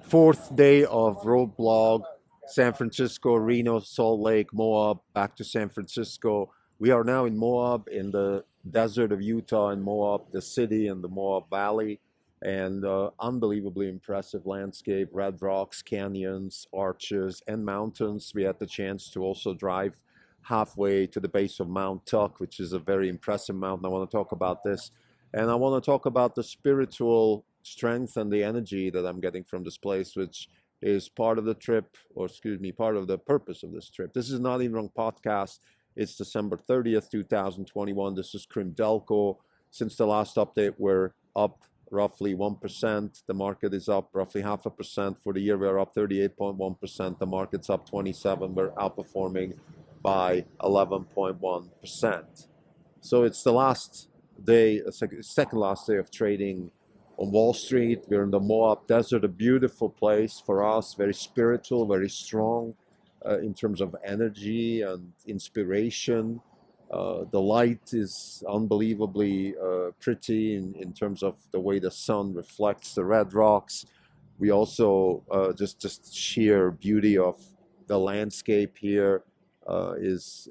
Fourth day of road blog, San Francisco, Reno, Salt Lake, Moab, back to San Francisco. We are now in Moab, in the desert of Utah, in Moab, the city and the Moab Valley, and unbelievably impressive landscape, red rocks, canyons, arches, and mountains. We had the chance to also drive halfway to the base of Mount Tuck, which is a very impressive mountain. I want to talk about this. And I want to talk about the spiritual strength and the energy that I'm getting from this place, which is part of the trip, or excuse me, part of the purpose of this trip. This is Not Even Wrong podcast. It's December 30th, 2021. This is Krim Delco. Since the last update, we're up roughly 1%. The market is up roughly 0.5%. For the year, we're up 38.1%. The market's up 27. We're outperforming by 11.1%. So it's the last day, second last day of trading on Wall Street. We're in the Moab Desert, a beautiful place for us, very spiritual, very strong in terms of energy and inspiration. The light is unbelievably pretty in terms of the way the sun reflects the red rocks. We also just sheer beauty of the landscape here is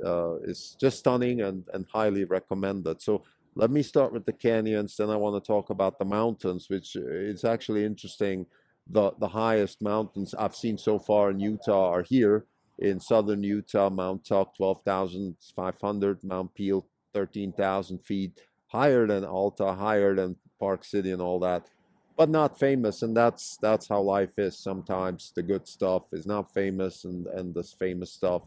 just stunning and highly recommended. So let me start with the canyons, then I want to talk about the mountains, which is actually interesting. The highest mountains I've seen so far in Utah are here in southern Utah: Mount Tuck, 12,500, Mount Peel, 13,000 feet, higher than Alta, higher than Park City and all that, but not famous. And that's how life is. Sometimes the good stuff is not famous, and this famous stuff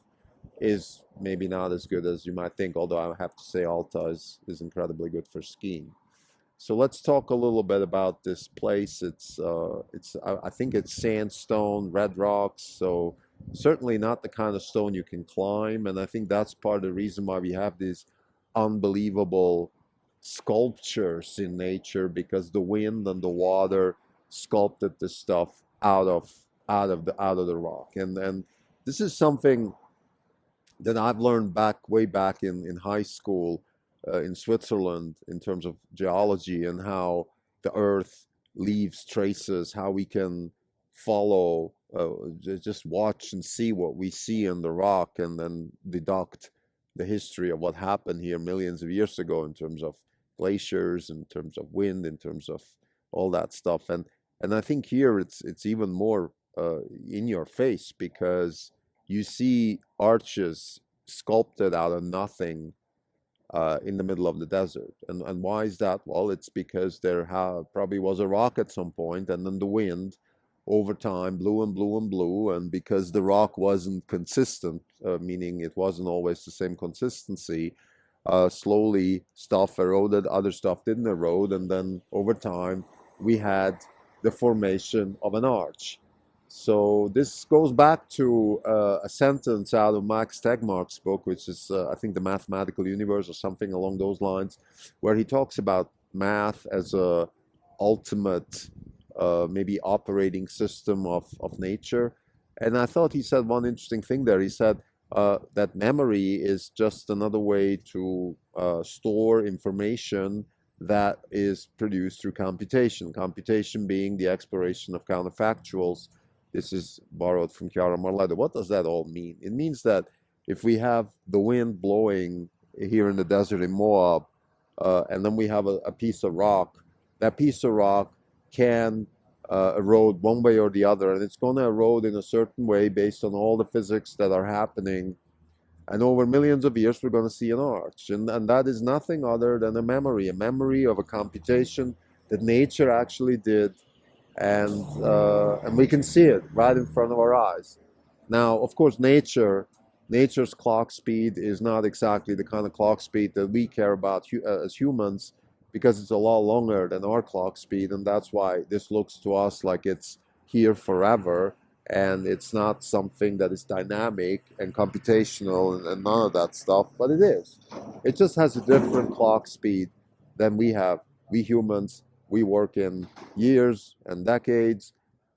is maybe not as good as you might think, although I have to say Alta is incredibly good for skiing. So let's talk a little bit about this place. I think it's sandstone, red rocks, so certainly not the kind of stone you can climb. And I think that's part of the reason why we have these unbelievable sculptures in nature, because the wind and the water sculpted this stuff out of the rock. And this is something that I've learned way back in high school in Switzerland, in terms of geology and how the earth leaves traces, how we can follow, just watch and see what we see in the rock, and then deduct the history of what happened here millions of years ago in terms of glaciers, in terms of wind, in terms of all that stuff. And I think here it's even more in your face, because you see arches sculpted out of nothing in the middle of the desert. And why is that? Well, it's because there probably was a rock at some point, and then the wind over time blew and blew and blew. And because the rock wasn't consistent, meaning it wasn't always the same consistency, slowly stuff eroded, other stuff didn't erode. And then over time, we had the formation of an arch. So this goes back to a sentence out of Max Tegmark's book, which is, I think, The Mathematical Universe or something along those lines, where he talks about math as a ultimate, maybe operating system of nature. And I thought he said one interesting thing there. He said that memory is just another way to store information that is produced through computation. Computation being the exploration of counterfactuals. This is borrowed from Chiara Marletta. What does that all mean? It means that if we have the wind blowing here in the desert in Moab, and then we have a piece of rock, that piece of rock can erode one way or the other, and it's going to erode in a certain way based on all the physics that are happening. And over millions of years, we're going to see an arch. And that is nothing other than a memory of a computation that nature actually did. And we can see it right in front of our eyes. Now, of course, nature's clock speed is not exactly the kind of clock speed that we care about as humans, because it's a lot longer than our clock speed, and that's why this looks to us like it's here forever, and it's not something that is dynamic and computational and none of that stuff, but it is. It just has a different clock speed than we have. We humans, we work in years and decades,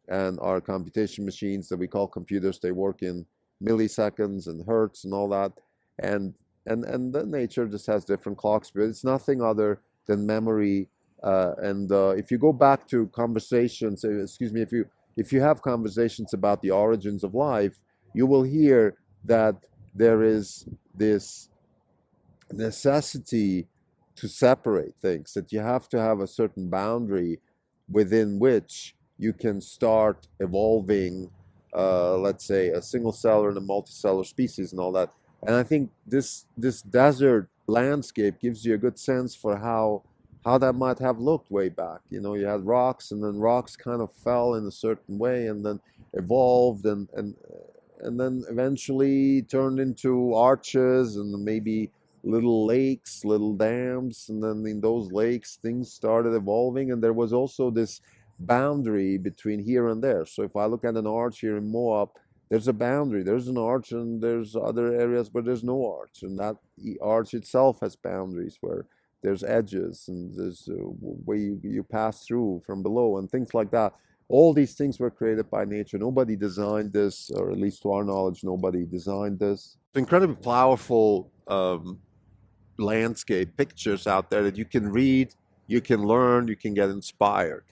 and our computation machines that we call computers, they work in milliseconds and hertz and all that. And the nature just has different clock speed. It's nothing other than memory. If you go back to conversations, excuse me, if you if you have conversations about the origins of life, you will hear that there is this necessity to separate things, that you have to have a certain boundary within which you can start evolving, let's say, a single cellular and a multicellular species and all that. And I think this desert landscape gives you a good sense for how that might have looked way back. You know, you had rocks, and then rocks kind of fell in a certain way, and then evolved, and then eventually turned into arches and maybe little lakes, little dams, and then in those lakes things started evolving, and there was also this boundary between here and there. So if I look at an arch here in Moab, there's a boundary. There's an arch, and there's other areas where there's no arch, and that arch itself has boundaries where there's edges, and there's where you pass through from below and things like that. All these things were created by nature. Nobody designed this, or at least to our knowledge, nobody designed this. Incredibly powerful landscape pictures out there that you can read, you can learn, you can get inspired.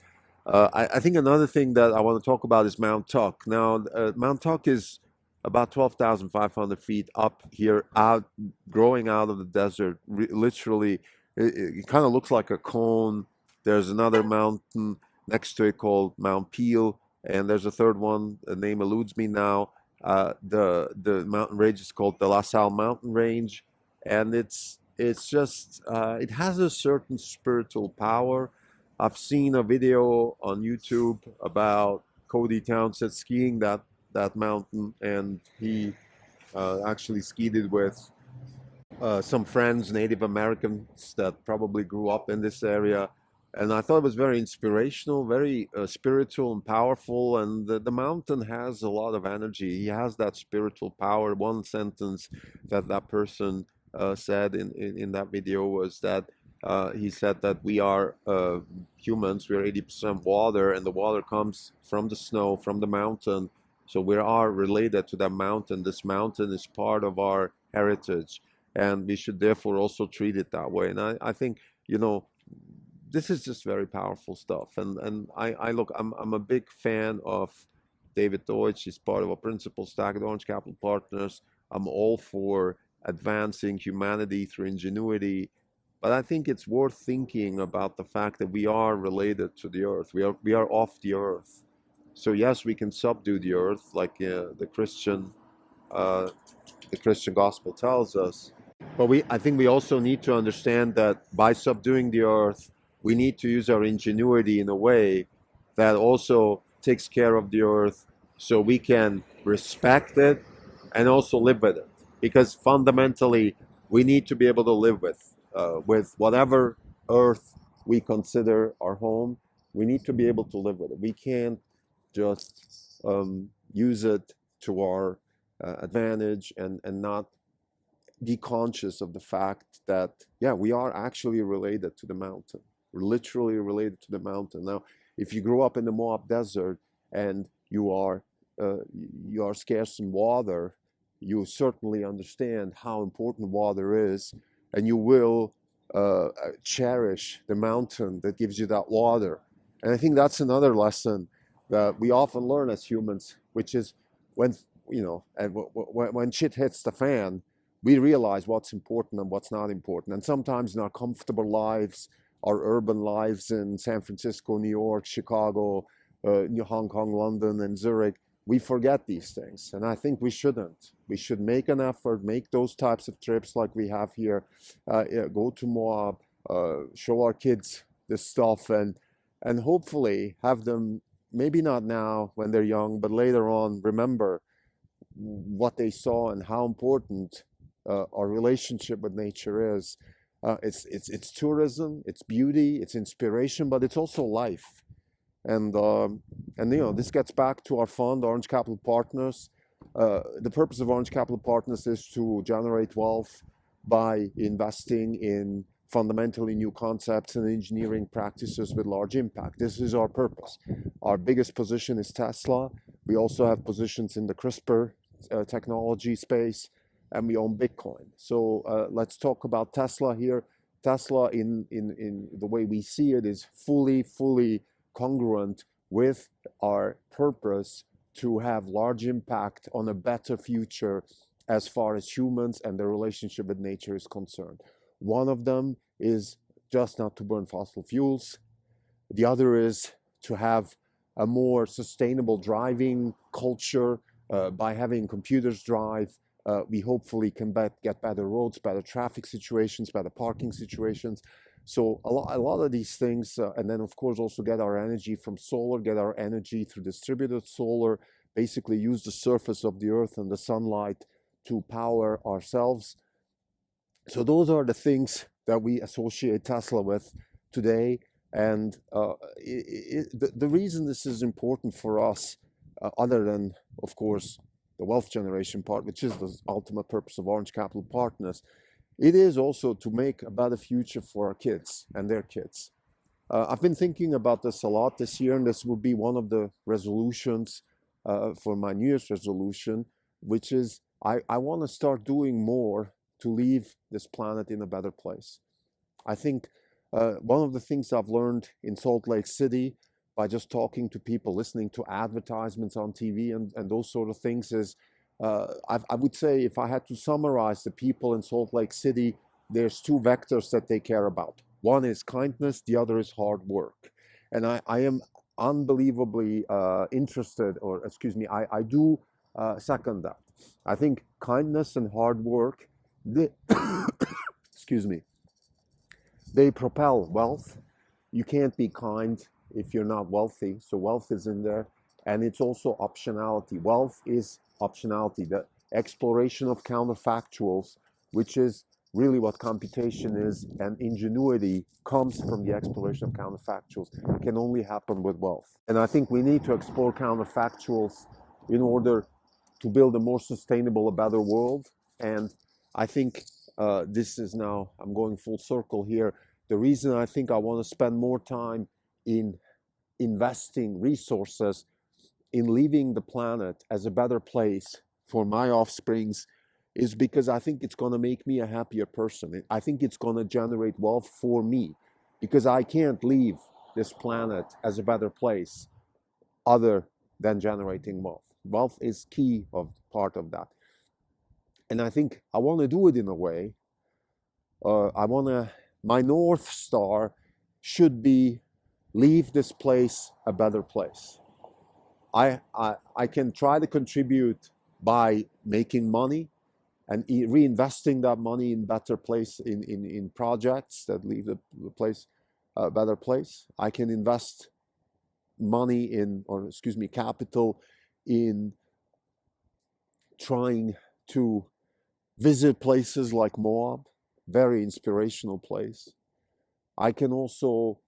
I think another thing that I want to talk about is Mount Tuck. Now, Mount Tuck is about 12,500 feet up here, out growing out of the desert. Literally, it kind of looks like a cone. There's another mountain next to it called Mount Peel, and there's a third one. The name eludes me now. The mountain range is called the La Salle Mountain Range, and it's just it has a certain spiritual power. I've seen a video on YouTube about Cody Townsend skiing that mountain, and he actually skied it with some friends, Native Americans that probably grew up in this area. And I thought it was very inspirational, very spiritual and powerful. And the mountain has a lot of energy. He has that spiritual power. One sentence that that person said in that video was that he said that we are humans, we are 80% water, and the water comes from the snow, from the mountain. So we are related to that mountain. This mountain is part of our heritage, and we should therefore also treat it that way. And I think, you know, this is just very powerful stuff. And I look, I'm a big fan of David Deutsch. He's part of a principal stack at Orange Capital Partners. I'm all for advancing humanity through ingenuity. But I think it's worth thinking about the fact that we are related to the earth. We are off the earth. So yes, we can subdue the earth, like uh, the Christian gospel tells us. But I think we also need to understand that by subduing the earth, we need to use our ingenuity in a way that also takes care of the earth, so we can respect it and also live with it. Because fundamentally, we need to be able to live with whatever earth we consider our home. We need to be able to live with it. We can't just use it to our advantage and not be conscious of the fact that, yeah, we are actually related to the mountain. We're literally related to the mountain. Now, if you grew up in the Moab desert and you are scarce in water, you certainly understand how important water is, and you will cherish the mountain that gives you that water. And I think that's another lesson that we often learn as humans, which is when, you know, and when shit hits the fan, we realize what's important and what's not important. And sometimes in our comfortable lives, our urban lives in San Francisco, New York, Chicago, Hong Kong, London, and Zurich, we forget these things. And I think we shouldn't. We should make an effort, make those types of trips like we have here, go to Moab, show our kids this stuff, and hopefully have them, maybe not now when they're young, but later on, remember what they saw and how important our relationship with nature is. It's tourism, it's beauty, it's inspiration, but it's also life. And you know, this gets back to our fund, Orange Capital Partners. The purpose of Orange Capital Partners is to generate wealth by investing in fundamentally new concepts and engineering practices with large impact. This is our purpose. Our biggest position is Tesla. We also have positions in the CRISPR technology space, and we own Bitcoin. So let's talk about Tesla here. Tesla, in the way we see it, is fully congruent with our purpose to have large impact on a better future as far as humans and their relationship with nature is concerned. One of them is just not to burn fossil fuels. The other is to have a more sustainable driving culture by having computers drive. We hopefully can get better roads, better traffic situations, better parking situations. So a lot of these things, and then of course also get our energy from solar, get our energy through distributed solar, basically use the surface of the earth and the sunlight to power ourselves. So those are the things that we associate Tesla with today. And the reason this is important for us, other than, of course, the wealth generation part, which is the ultimate purpose of Orange Capital Partners, it is also to make a better future for our kids and their kids. I've been thinking about this a lot this year, and this will be one of the resolutions for my New Year's resolution, which is I want to start doing more to leave this planet in a better place. I think one of the things I've learned in Salt Lake City by just talking to people, listening to advertisements on TV and those sort of things is, I would say if I had to summarize the people in Salt Lake City, there's two vectors that they care about. One is kindness, the other is hard work. And I am unbelievably interested, or excuse me, I do second that. I think kindness and hard work, excuse me, they propel wealth. You can't be kind if you're not wealthy. So wealth is in there. And it's also optionality. Wealth is optionality, the exploration of counterfactuals, which is really what computation is, and ingenuity comes from the exploration of counterfactuals. It can only happen with wealth. And I think we need to explore counterfactuals in order to build a more sustainable, a better world. And I think this is now, I'm going full circle here. The reason I think I want to spend more time in investing resources in leaving the planet as a better place for my offsprings is because I think it's going to make me a happier person. I think it's going to generate wealth for me, because I can't leave this planet as a better place other than generating wealth. Wealth is key of part of that. And I think I want to do it in a way, my North Star should be leave this place a better place. I can try to contribute by making money and reinvesting that money in better place, in projects that leave the place a better place. I can invest money in, or excuse me, capital in trying to visit places like Moab, very inspirational place. I can also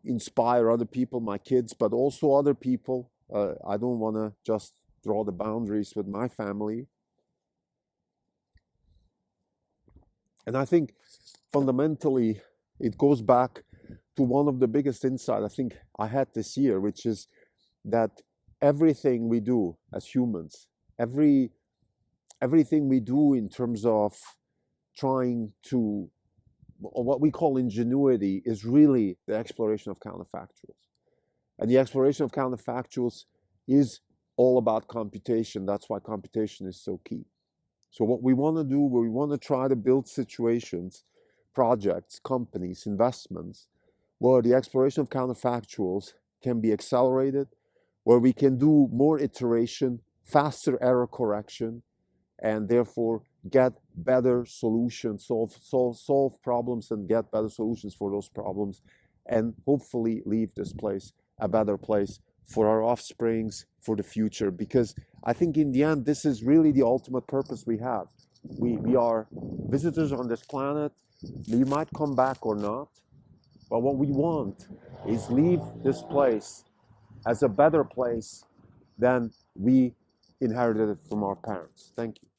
inspire other people, my kids, but also other people. I don't want to just draw the boundaries with my family. And I think fundamentally it goes back to one of the biggest insights I think I had this year, which is that everything we do as humans, everything we do in terms of trying to, or what we call ingenuity, is really the exploration of counterfactuals. And the exploration of counterfactuals is all about computation. That's why computation is so key. So what we want to do, we want to try to build situations, projects, companies, investments, where the exploration of counterfactuals can be accelerated, where we can do more iteration, faster error correction, and therefore get better solutions, solve problems and get better solutions for those problems, and hopefully leave this place a better place for our offsprings, for the future. Because I think in the end, this is really the ultimate purpose we have. We are visitors on this planet. We might come back or not, but what we want is leave this place as a better place than we inherited it from our parents. Thank you.